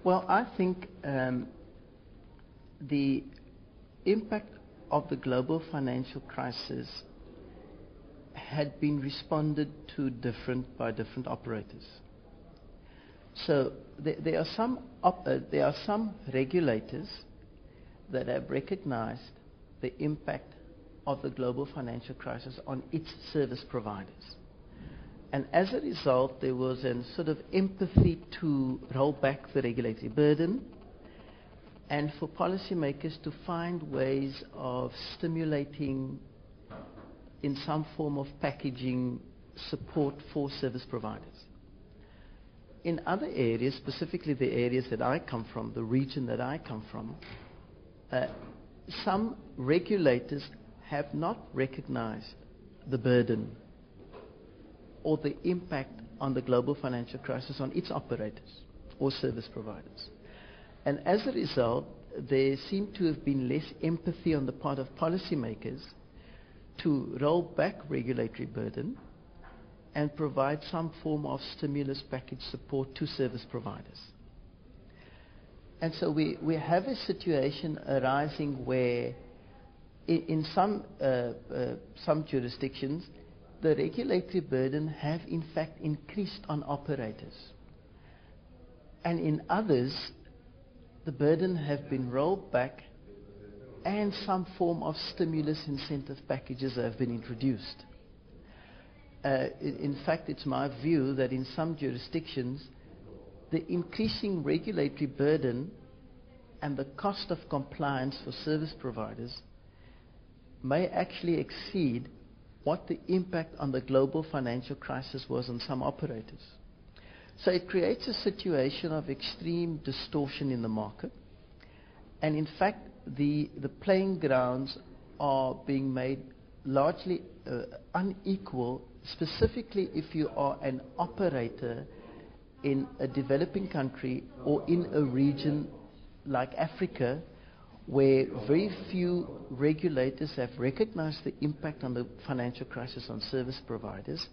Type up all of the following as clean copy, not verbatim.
Well, I think the impact of the global financial crisis had been responded to by different operators. So there are some regulators that have recognized the impact of the global financial crisis on its service providers. And as a result, there was a sort of empathy to roll back the regulatory burden and for policymakers to find ways of stimulating in some form of packaging support for service providers. In other areas, specifically the areas that I come from, the region that I come from, some regulators have not recognized the burden or the impact on the global financial crisis on its operators or service providers. And as a result, there seemed to have been less empathy on the part of policymakers to roll back regulatory burden and provide some form of stimulus package support to service providers. And so we have a situation arising where in some jurisdictions, the regulatory burden have in fact increased on operators. And in others, the burden have been rolled back and some form of stimulus incentive packages have been introduced. In fact, it's my view that in some jurisdictions, the increasing regulatory burden and the cost of compliance for service providers may actually exceed what the impact on the global financial crisis was on some operators. So it creates a situation of extreme distortion in the market. And in fact, the playing grounds are being made largely unequal, specifically if you are an operator in a developing country or in a region like Africa, where very few regulators have recognized the impact on the financial crisis on service providers,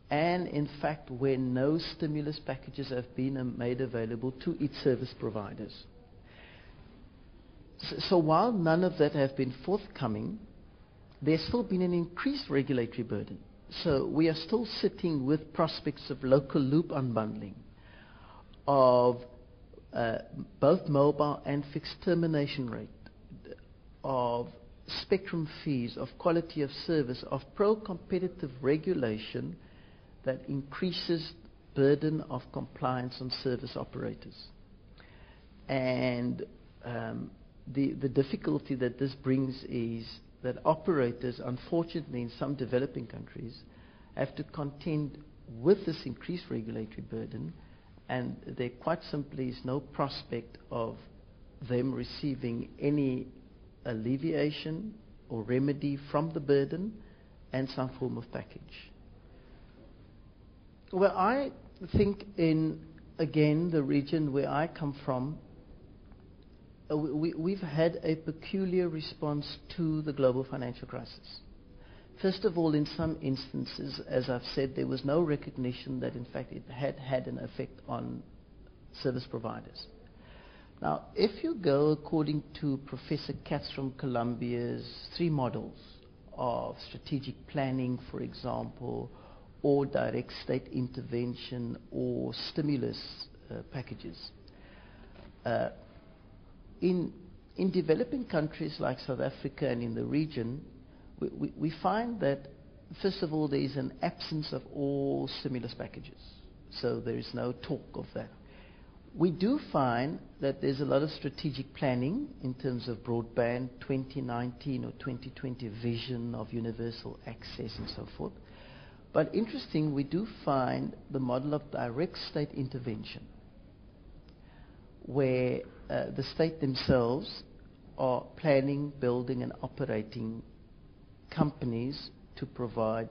and in fact where no stimulus packages have been made available to its service providers. So while none of that have been forthcoming, there's still been an increased regulatory burden. So we are still sitting with prospects of local loop unbundling, of both mobile and fixed termination rate, of spectrum fees, of quality of service, of pro-competitive regulation that increases burden of compliance on service operators. And the difficulty that this brings is that operators, unfortunately in some developing countries, have to contend with this increased regulatory burden, and there quite simply is no prospect of them receiving any alleviation or remedy from the burden and some form of package. Well, I think in, again, the region where I come from, we've had a peculiar response to the global financial crisis. First of all, in some instances, as I've said, there was no recognition that in fact it had an effect on service providers. Now, if you go according to Professor Katz from Columbia's 3 models of strategic planning, for example, or direct state intervention or stimulus packages, in developing countries like South Africa and in the region, we find that, first of all, there is an absence of all stimulus packages. So there is no talk of that. We do find that there's a lot of strategic planning in terms of broadband, 2019 or 2020 vision of universal access and so forth. But interesting, we do find the model of direct state intervention, where the state themselves are planning, building and operating companies to provide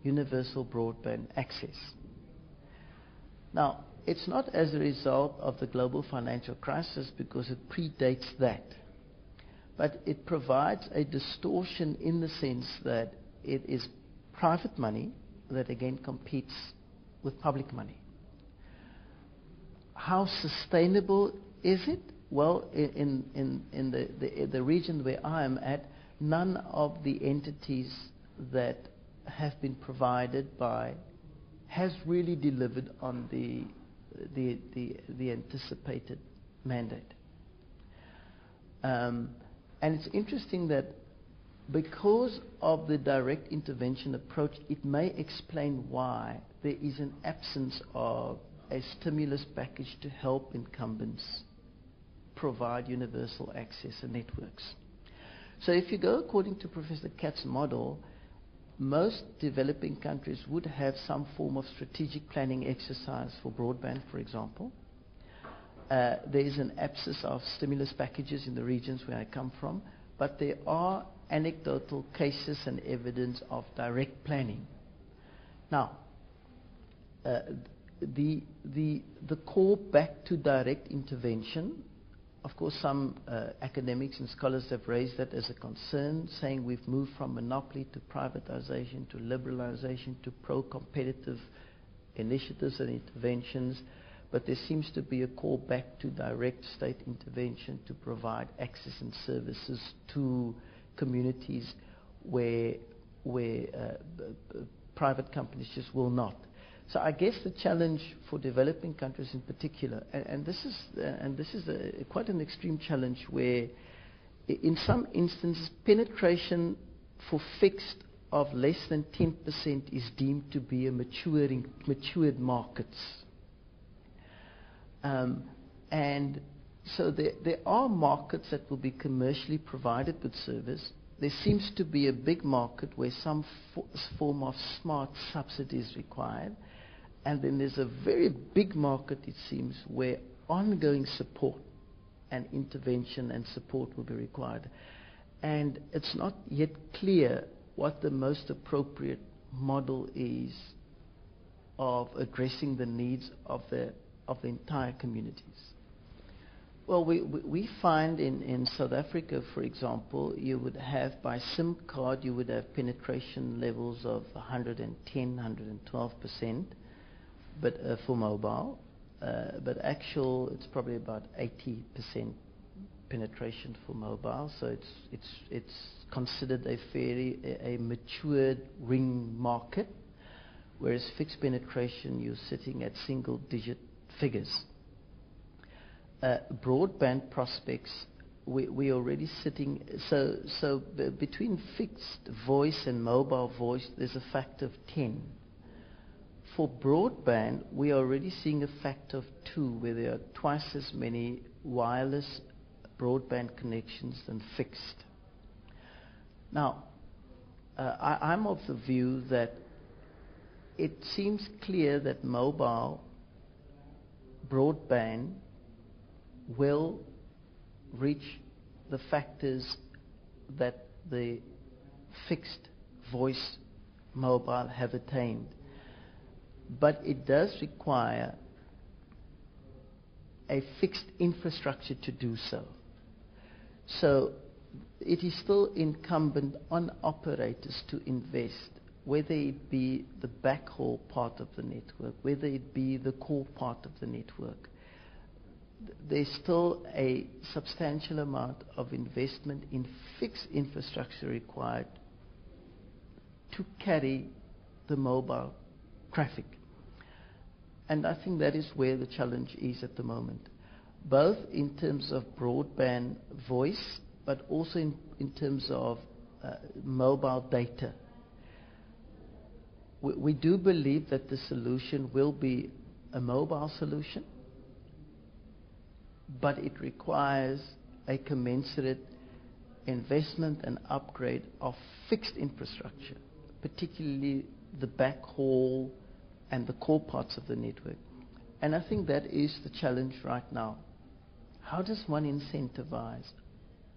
universal broadband access. Now, it's not as a result of the global financial crisis because it predates that, but it provides a distortion in the sense that it is private money that again competes with public money. how sustainable is it? Well, in the region where I am at, none of the entities that have been provided by has really delivered on the anticipated mandate. And it's interesting that because of the direct intervention approach, it may explain why there is an absence of a stimulus package to help incumbents provide universal access and networks. So if you go according to Professor Katz's model, most developing countries would have some form of strategic planning exercise for broadband, for example. There is an absence of stimulus packages in the regions where I come from, but there are anecdotal cases and evidence of direct planning. Now, the call back to direct intervention, of course, some academics and scholars have raised that as a concern, saying we've moved from monopoly to privatization to liberalization to pro-competitive initiatives and interventions, but there seems to be a call back to direct state intervention to provide access and services to communities where private companies just will not. So I guess the challenge for developing countries in particular, and this is quite an extreme challenge, where in some instances penetration for fixed of less than 10% is deemed to be a matured markets. And so there are markets that will be commercially provided with service. There seems to be a big market where some form of smart subsidy is required. And then there's a very big market, it seems, where ongoing support and intervention and support will be required. And it's not yet clear what the most appropriate model is of addressing the needs of the entire communities. Well, we find in South Africa, for example, you would have, by SIM card, you would have penetration levels of 110, 112%, but for mobile. But actual, it's probably about 80% penetration for mobile. So it's considered a matured ring market, whereas fixed penetration, you're sitting at single-digit figures. Broadband prospects, we're already sitting, so between fixed voice and mobile voice, there's a factor of 10. For broadband, we are already seeing a factor of 2, where there are twice as many wireless broadband connections than fixed. Now, I'm of the view that it seems clear that mobile broadband will reach the factors that the fixed voice mobile have attained. But it does require a fixed infrastructure to do so. So it is still incumbent on operators to invest, whether it be the backhaul part of the network, whether it be the core part of the network. There's still a substantial amount of investment in fixed infrastructure required to carry the mobile traffic. And I think that is where the challenge is at the moment, both in terms of broadband voice, but also in terms of mobile data. We do believe that the solution will be a mobile solution, but it requires a commensurate investment and upgrade of fixed infrastructure, particularly the backhaul and the core parts of the network. And I think that is the challenge right now. How does one incentivize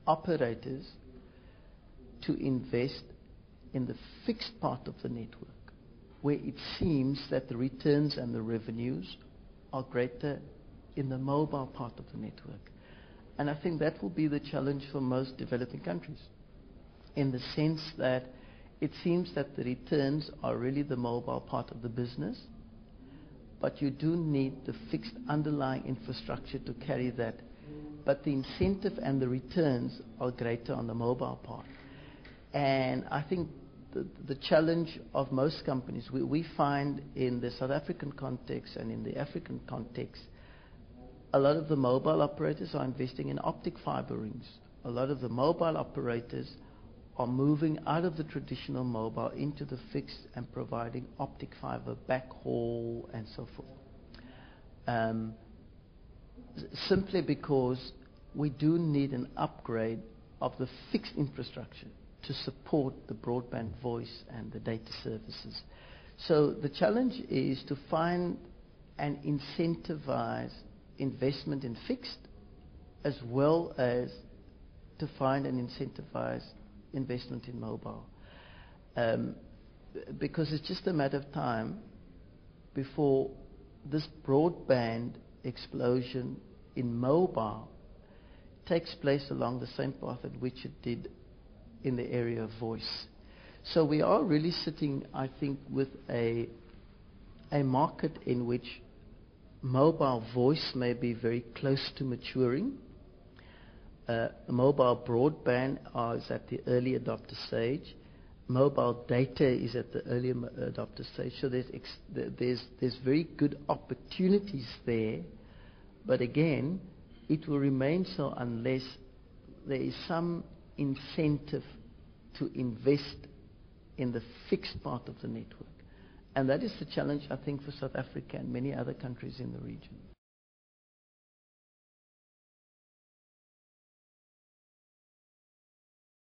operators to invest in the fixed part of the network, where it seems that the returns and the revenues are greater in the mobile part of the network? And I think that will be the challenge for most developing countries, in the sense that it seems that the returns are really the mobile part of the business, but you do need the fixed underlying infrastructure to carry that. But the incentive and the returns are greater on the mobile part. And I think the challenge of most companies, we find in the South African context and in the African context, a lot of the mobile operators are investing in optic fiber rings. A lot of the mobile operators are moving out of the traditional mobile into the fixed and providing optic fiber backhaul and so forth. Simply because we do need an upgrade of the fixed infrastructure to support the broadband voice and the data services. So the challenge is to find and incentivize investment in fixed as well as to find and incentivize investment in mobile. Because it's just a matter of time before this broadband explosion in mobile takes place along the same path at which it did in the area of voice. So we are really sitting, I think, with a market in which mobile voice may be very close to maturing. Mobile broadband is at the early adopter stage. Mobile data is at the early adopter stage. So there's very good opportunities there. But again, it will remain so unless there is some incentive to invest in the fixed part of the network. And that is the challenge, I think, for South Africa and many other countries in the region.